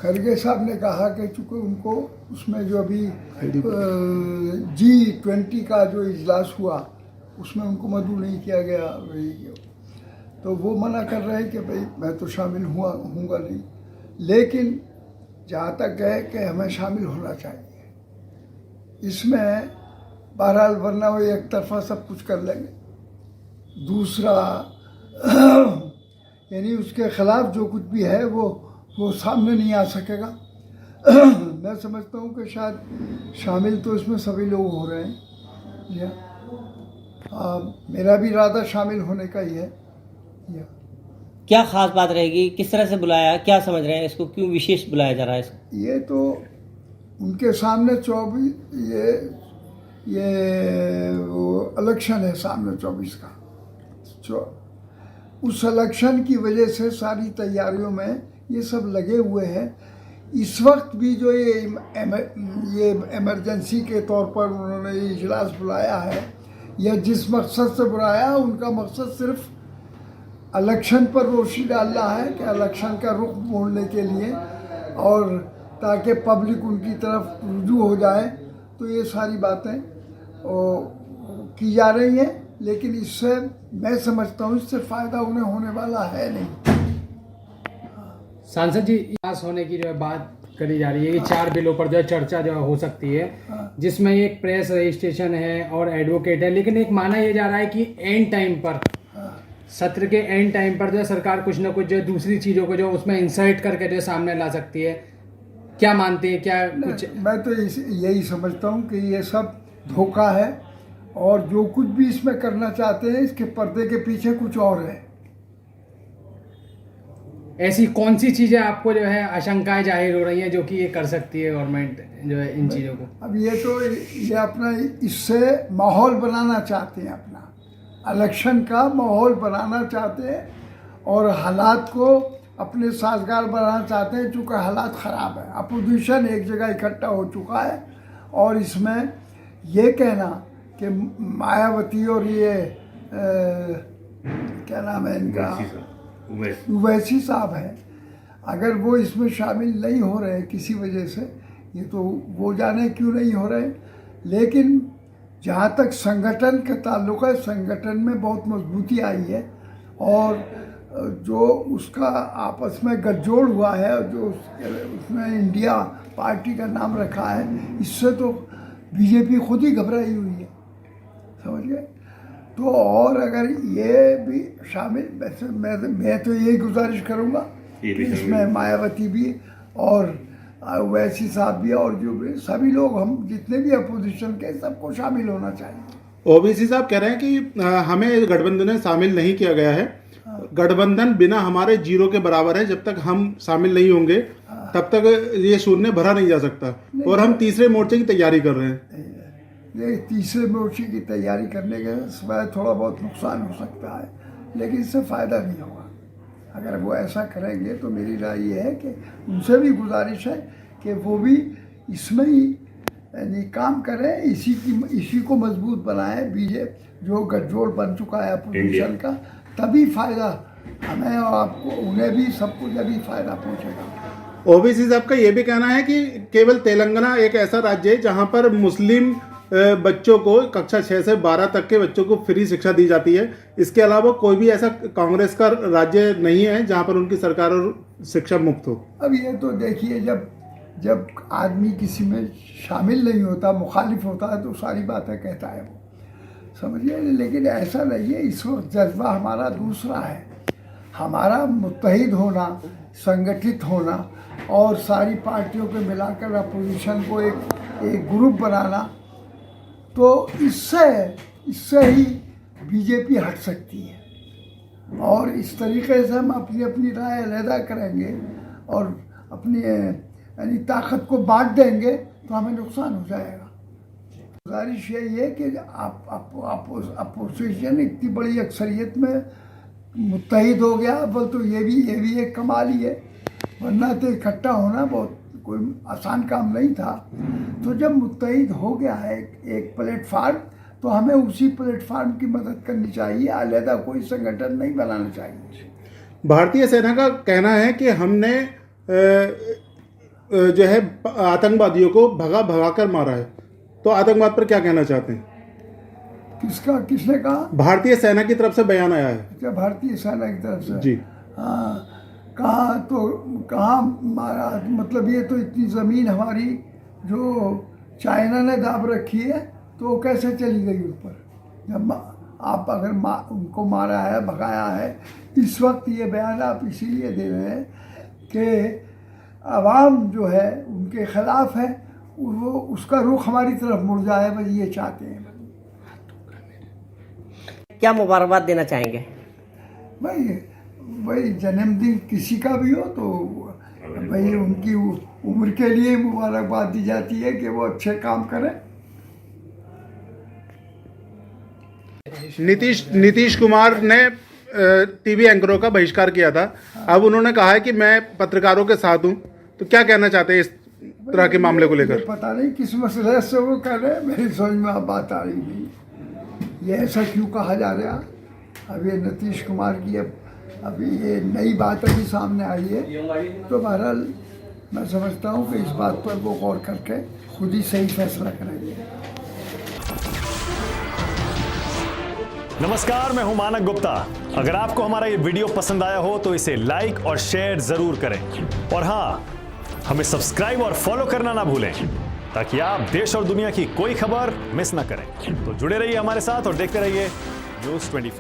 खरगे साहब ने कहा कि चूँकि उनको उसमें जो अभी G20 का जो इजलास हुआ उसमें उनको मदऊ नहीं किया गया, तो वो मना कर रहे हैं कि भाई मैं तो शामिल हूँगा नहीं, लेकिन जहाँ तक है कि हमें शामिल होना चाहिए इसमें, बहरहाल वरना वो एक तरफा सब कुछ कर लेंगे। दूसरा यानी उसके खिलाफ जो कुछ भी है वो सामने नहीं आ सकेगा। मैं समझता हूँ कि शायद शामिल तो इसमें सभी लोग हो रहे हैं, मेरा भी इरादा शामिल होने का ही है। क्या खास बात रहेगी, किस तरह से बुलाया, क्या समझ रहे हैं इसको, क्यों विशेष बुलाया जा रहा है इसको? ये तो उनके सामने 24 ये वो इलेक्शन है सामने 24 का, उस इलेक्शन की वजह से सारी तैयारियों में ये सब लगे हुए हैं। इस वक्त भी जो ये इमरजेंसी के तौर पर उन्होंने ये इजलास बुलाया है या जिस मकसद से बुलाया, उनका मकसद सिर्फ इलेक्शन पर रोशनी डालना है कि इलेक्शन का रुख मोड़ने के लिए, और ताकि पब्लिक उनकी तरफ रुजू हो जाए। तो ये सारी बातें की जा रही हैं, लेकिन इससे मैं समझता हूँ इससे फ़ायदा उन्हें होने वाला है नहीं। सांसद जी, पास होने की जो है बात करी जा रही है कि 4 बिलों पर जो है चर्चा जो हो सकती है, जिसमें एक प्रेस रजिस्ट्रेशन है और एडवोकेट है, लेकिन एक माना यह जा रहा है कि एंड टाइम पर, सत्र के एंड टाइम पर जो है सरकार कुछ ना कुछ जो है दूसरी चीज़ों को जो उसमें इंसर्ट करके जो है सामने ला सकती है। क्या मानते हैं, क्या कुछ? मैं तो यही समझता हूँ कि ये सब धोखा है, और जो कुछ भी इसमें करना चाहते हैं इसके पर्दे के पीछे कुछ और है। ऐसी कौन सी चीज़ें आपको जो है आशंकाएं जाहिर हो रही हैं जो कि ये कर सकती है गवर्नमेंट जो है इन चीज़ों को? अब ये अपना इससे माहौल बनाना चाहते हैं, अपना इलेक्शन का माहौल बनाना चाहते हैं, और हालात को अपने साजगार बनाना चाहते हैं। चूँकि हालात ख़राब है, अपोजिशन एक जगह इकट्ठा हो चुका है, और इसमें ये कहना कि मायावती और ये क्या नाम है इनका, उवैसी साहब है, अगर वो इसमें शामिल नहीं हो रहे किसी वजह से, ये तो वो जाने क्यों नहीं हो रहे। लेकिन जहाँ तक संगठन का ताल्लुक है, संगठन में बहुत मजबूती आई है, और जो उसका आपस में गठजोड़ हुआ है, जो उसमें इंडिया पार्टी का नाम रखा है, इससे तो बीजेपी खुद ही घबराई हुई है, समझ गए। तो और अगर ये भी शामिल, वैसे मैं तो यही गुजारिश करूँगा कि इसमें मायावती भी और वैसी साहब भी और जो भी सभी लोग, हम जितने भी अपोजिशन के, सबको शामिल होना चाहिए। ओबीसी साहब कह रहे हैं कि हमें गठबंधन में शामिल नहीं किया गया है, गठबंधन बिना हमारे जीरो के बराबर है, जब तक हम शामिल नहीं होंगे तब तक ये शून्य भरा नहीं जा सकता, और हम तीसरे मोर्चे की तैयारी कर रहे हैं। ये तीसरे मोर्चे की तैयारी करने के समय थोड़ा बहुत नुकसान हो सकता है, लेकिन इससे फ़ायदा नहीं होगा। अगर वो ऐसा करेंगे तो मेरी राय ये है कि उनसे भी गुजारिश है कि वो भी इसमें ही यानी काम करें, इसी को मजबूत बनाएं। बीजेपी जो गठजोड़ बन चुका है अपोजिशन का, तभी फ़ायदा हमें और आपको, उन्हें भी, सबको जब फ़ायदा पहुँचेगा। ओबीसी साहब का ये भी कहना है कि केवल तेलंगाना एक ऐसा राज्य है जहां पर मुस्लिम बच्चों को कक्षा 6 से 12 तक के बच्चों को फ्री शिक्षा दी जाती है। इसके अलावा कोई भी ऐसा कांग्रेस का राज्य नहीं है जहां पर उनकी सरकार और शिक्षा मुक्त हो। अब ये तो देखिए, जब आदमी किसी में शामिल नहीं होता, मुखालिफ होता है, तो सारी बातें कहता है वो, समझिए। लेकिन ऐसा नहीं है, इस वक्त जज्बा हमारा दूसरा है, हमारा मुत्तहिद होना, संगठित होना, और सारी पार्टियों को मिलाकर अपोजिशन को एक ग्रुप बनाना। तो इससे ही बीजेपी हट सकती है, और इस तरीके से हम अपनी राय अलहदा करेंगे और अपनी यानी ताकत को बांट देंगे तो हमें नुकसान हो जाएगा। गुजारिश यही है कि अपोजिशन इतनी बड़ी अक्सरियत में मुत्तहिद हो गया, बोल तो ये भी एक कमाल ही है, वरना तो इकट्ठा होना बहुत कोई आसान काम नहीं था। तो जब मुत्तहिद हो गया है एक प्लेटफार्म, तो हमें उसी प्लेटफार्म की मदद करनी चाहिए, अलहदा कोई संगठन नहीं बनाना चाहिए। भारतीय सेना का कहना है कि हमने जो है आतंकवादियों को भगा कर मारा है, तो आतंकवाद पर क्या कहना चाहते हैं? किसने कहा? भारतीय सेना की तरफ से बयान आया है। क्या भारतीय सेना की तरफ से? जी हाँ, कहाँ मारा? मतलब ये तो इतनी ज़मीन हमारी जो चाइना ने दाब रखी है, तो वो कैसे चली गई ऊपर? जब आप अगर उनको मारा है, भगाया है, इस वक्त ये बयान आप इसीलिए दे रहे हैं कि आवाम जो है उनके खिलाफ है, वो उसका रुख हमारी तरफ मुड़ जाए, बस ये चाहते हैं। क्या मुबारकबाद देना चाहेंगे? भाई जन्मदिन किसी का भी हो तो भाई उनकी उम्र के लिए मुबारकबाद दी जाती है कि वो अच्छे काम करें। नीतीश कुमार ने टीवी एंकरों का बहिष्कार किया था, अब उन्होंने कहा है कि मैं पत्रकारों के साथ हूं, तो क्या कहना चाहते हैं इस तरह के मामले को लेकर? पता नहीं किस मसले से वो कर रहे हैं, मेरी समझ में अब बात आ रही नहीं, ये ऐसा क्यों कहा जा रहा? अब ये नीतीश कुमार की अभी ये नई बात अभी सामने आई है, तो बहरहाल मैं समझता हूँ कि इस बात पर वो गौर करके खुद ही सही फैसला करेंगे। नमस्कार, मैं हूं मानक गुप्ता। अगर आपको हमारा ये वीडियो पसंद आया हो तो इसे लाइक और शेयर जरूर करें, और हाँ, हमें सब्सक्राइब और फॉलो करना ना भूलें ताकि आप देश और दुनिया की कोई खबर मिस ना करें। तो जुड़े रहिए हमारे साथ और देखते रहिए News 24।